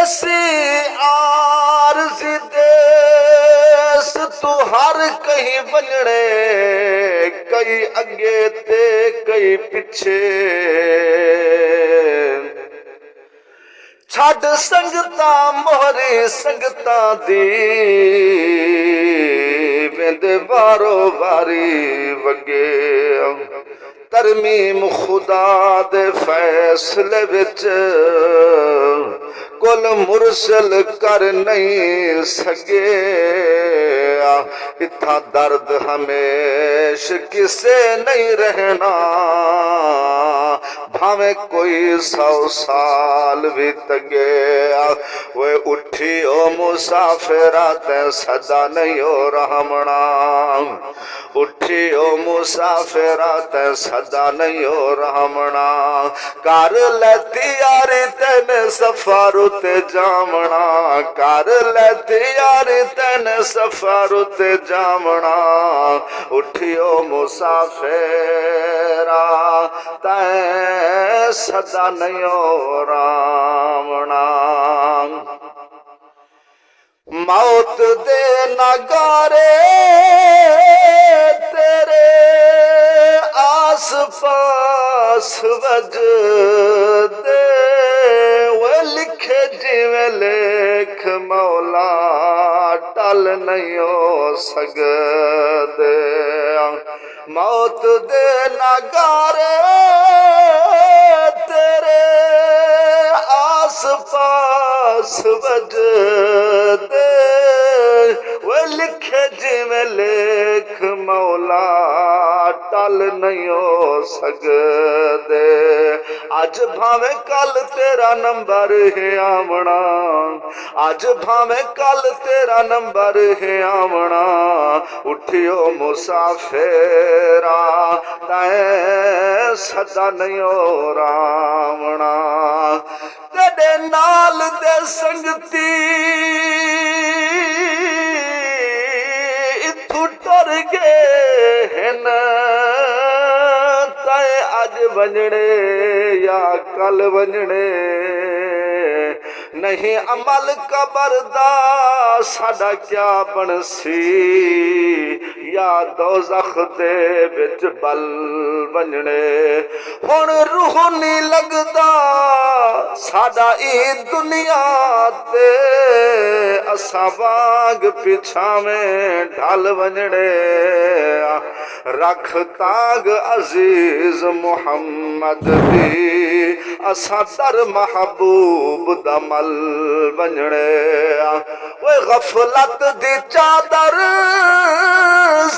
सी आरज़ देस तू हर कहीं वञणे कई अगे ते कई पिछे छड संगता मोहरी संगता दी वेंदे वारो वारी वगे तरमीम खुदा दे फैसले विच कुल मुरसल कर नहीं सके इथा दर्द हमेश किसे नहीं रहना भावे कोई 100 साल भी तगे वे उठी ओ मुसाफिरा ते सदा नहीं हो रहमना उठी ओ मुसाफिरा ते सदा नहीं हो रहमना कर लेती यारी तेन सफर ते जामना कर लेती यारी तेन सफर ते जामना उठियो मुसाफिरा तै सदा नहीं हो रामना मौत दे नगारे तेरे आस पास वज दे वो लिखे जिवें लेख मौला टल नहीं हो सकदे मौत दे नगारे तेरे आस पास वज दे वो लिखे जिवें लेख मौला टल नहीं हो सकदे अज भावे कल तेरा नंबर है आवना अज भावे कल तेरा नंबर है आवना उठियो मुसाफिरा तै सदा नहीं हो रावना तेरे नाल दे संगती इथू टुर गए हैं तै अज वंजणे या कल वंजणे नहीं अमल कबर दा साडा क्या बनसी या दोज़ख दे विच बल वंजणे हुण रूह नहीं लगदा साडा ई दुनिया ते असां वांग पिछावें ढल वंजणे रख ताग अजीज मुहम्मद दी असां दर महबूब दमल वंजणे वो गफलत दी चादर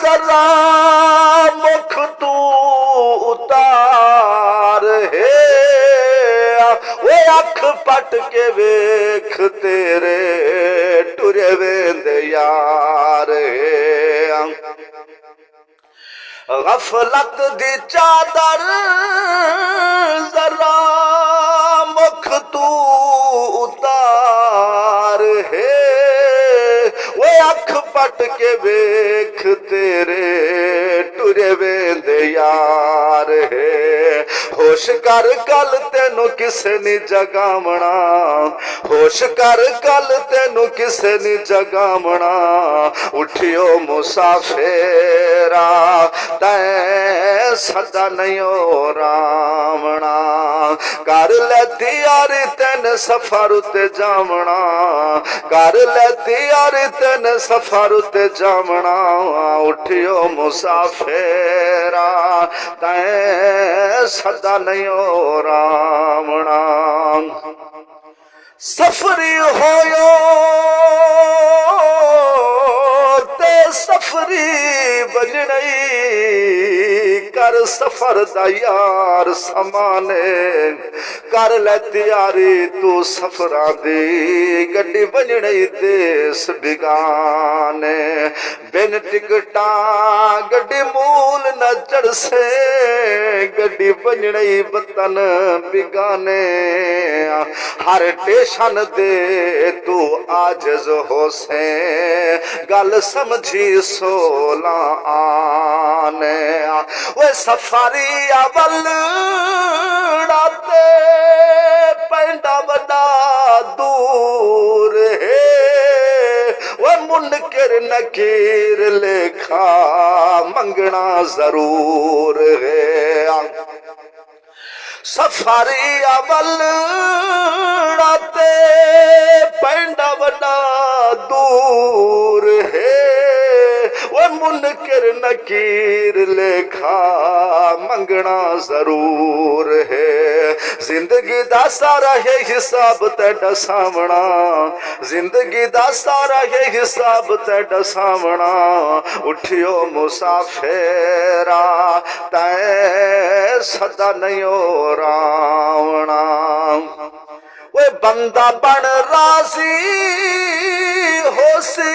जरा मुख तू उतार है वो अख पट के वेख तेरे टुरे वेंदे यार है गफलत दी चादर जरा मुख तू उतार है वो अख पट के वेख तेरे टुरे वेंदे यार है होश कर कल तेनू किसे नी जगावना होश कर कल तेनू किसे नी जगावना उठियो मुसाफिरा तै सदा नहीं हो रावना कर लेती यारी तेन सफर ते जावना कर लेती यारी तेन सफर ते जावना उठियो मुसाफिरा तै सदा नहीं हो रावना सफरी होयो ते सफरी वंजणई कर सफर दा यार समाने कर ले तैयारी तू सफरा दी गड्डी वंजणई देस बिगाने बिन टिकटा गड्डी मूल न चढ़से गड्डी वंजणई वतन बिगाने हर टेशन दे तू आजज होसे गल समझी 16 आने वो सफारी अवल डाते पैंडा बड़ा दूर मुनकर नकीर लेखा मंगना जरूर है। सफारी अवल पैंडा वना दूर है। वो मुनकर नकीर लेखा मंगना जरूर है। जिंदगी दा सारा है हिसाब तेरा सामना, जिंदगी दा सारा है हिसाब तेरा सामना। उठियो मुसाफिरा तै सदा नहीं हो रावणा। वो बंदा बन राजी होसी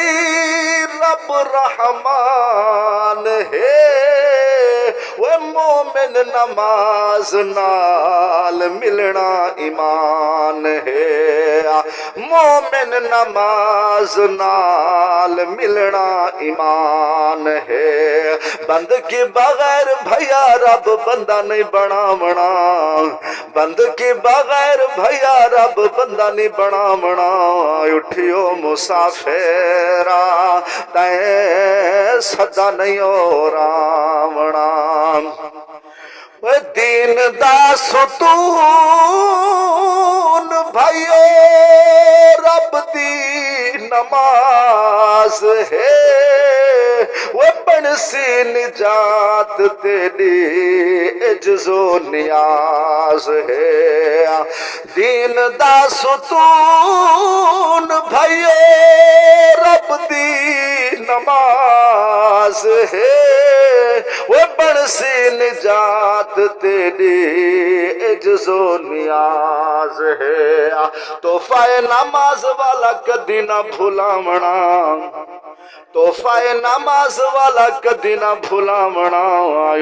रब रहमान है। वो मोमिन नमाज नाल मिलना ईमान है। मोमिन नमाज नाल मिलना ईमान है। बंद के बगैर भैया रब बंदा नहीं बनावना, बंद के बगैर भैया रब बंदा नहीं बनावना। उठियो मुसाफिरा तै सदा नहीं हो रावणा। दीन दा सुतून भाइयो रब दी नमाज है। वो बनसी निजात तेरी इज्जो नियाज है। दीन दा सुतून भाइयो रब दी नमाज है। वो बनसी निजात तेरी इज्जो नियाज है। तोहफा नमाज वाला कदी ना भुलावना, तोहफा नमाज वाला कदी ना भुलावना।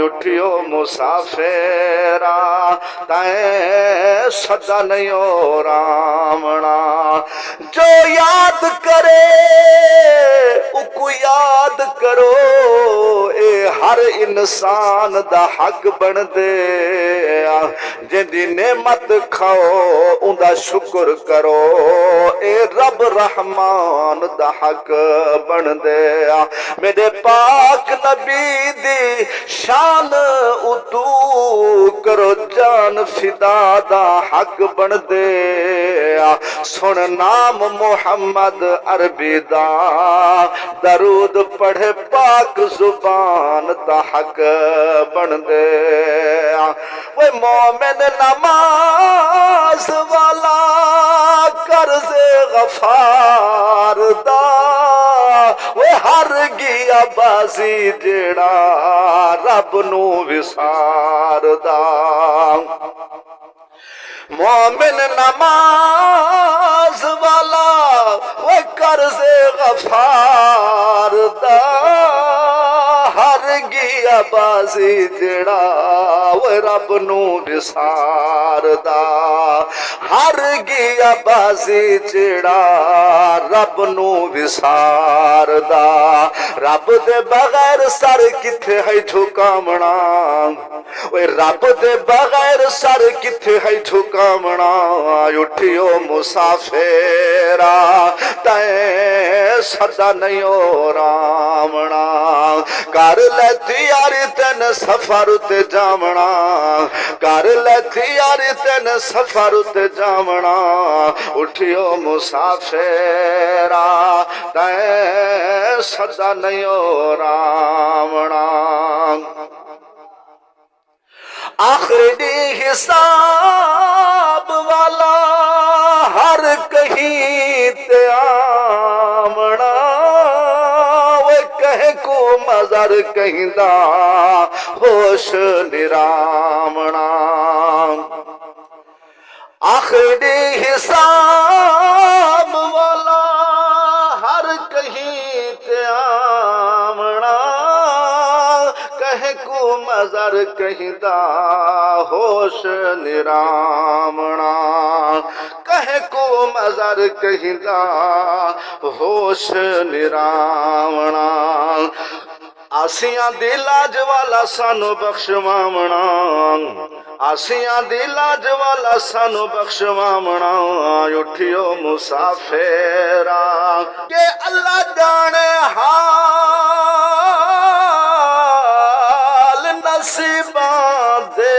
उठियो मुसाफिरा तै सदा नहीं हो रावणा। जो याद करे उको याद करो, ए हर इंसान दा हक बन दे। जिंदी नेमत खाओ उनदा शुक्र करो, ए रब रहमान दा हक बन दे। मेरे पाक नबी दी शान उतू करो, जान फिदा दा हक बन दे। सुन नाम मोहम्मद अरबी दा दरूद पढ़े पाक जुबान दा हक बन दे। वो मोमिन नमाज वाला कर्ज़े गफार दा, वो हर गया बाजी जेड़ा रब नू विसार दा। मोमिन नमाज वाला वो कर्ज़े गफार दा, हर गया बाजी जेड़ा वो रब नू विसार दा। हर गया बाजी जेड़ा रब नू विसार दा। रब दे बगैर सर किथे है झुकावना, ओए रब दे बगैर सर किथे है झुकावना। उठियो मुसाफिरा तै सदा नहीं हो रावणा। कर ले तैयारी तेन सफर ते जावना, कर ले तैयारी तेन सफर ते जावना। उठियो मुसाफिरा तै सदा नहीं हो रावणा। आखिरी हिसाब वाला हर कहीं ते आमना। वो कह को मजर कहिंदा होश निरामना। आखिरी हिसाब वाला हर कहीं ते आमना। कह को मजर कहिंदा होश निरामना। कह को मजर कहिंदा होश निरामना। आसियां दी लाज वाला सानू बख्शवावना, आसियां दी लाज वाला सानू बख्शवावना। उठियो मुसाफिरा के अल्लाह जाने हाल नसीबां दे,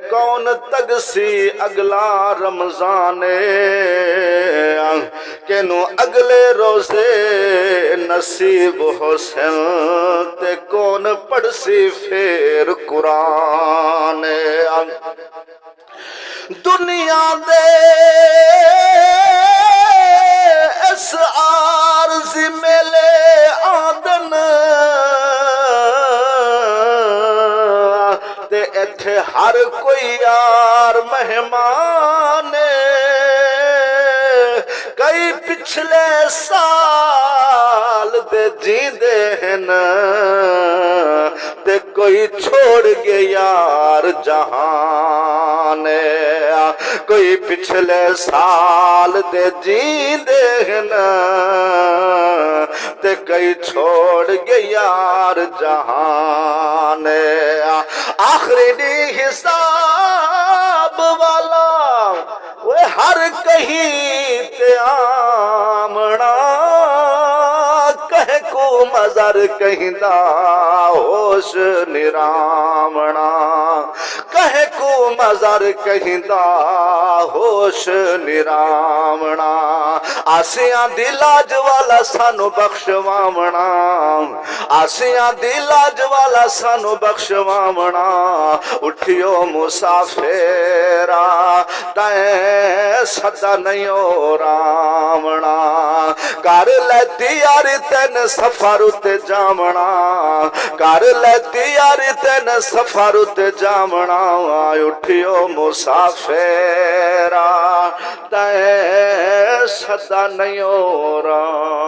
कौन तगसी अगला रमजाने, केनू अगले रोजे नसीब हुसैन ते कौन पढ़सी फिर कुरान। दुनिया दे इस आरज़ी मेले आदन ते इत्थे हर कोई यार मेहमान, कई पिछले साल दे जींदे हन ते कोई छोड़ गए यार जहान, कोई पिछले साल दे जींदे हन ते कई छोड़ गए यार जहान। आखिरी हिसाब वाला वे हर कहीं ते आमना, कह को मजर कहिंदा होश निरामना, कह को मजर कहिंदा होश निरामना। आसियां दी लाज वाला सानू बख्शवावना, आसियां दी लाज वाला सानू बख्शवावना। उठियो मुसाफिरा तै सदा नहीं हो रावना, कर लैती यारी तेन सफर उते जावना, कर लैती यारी तेन सफर उते जावना। उठियो मुसाफिरा तै सदा नहीं हो रावना।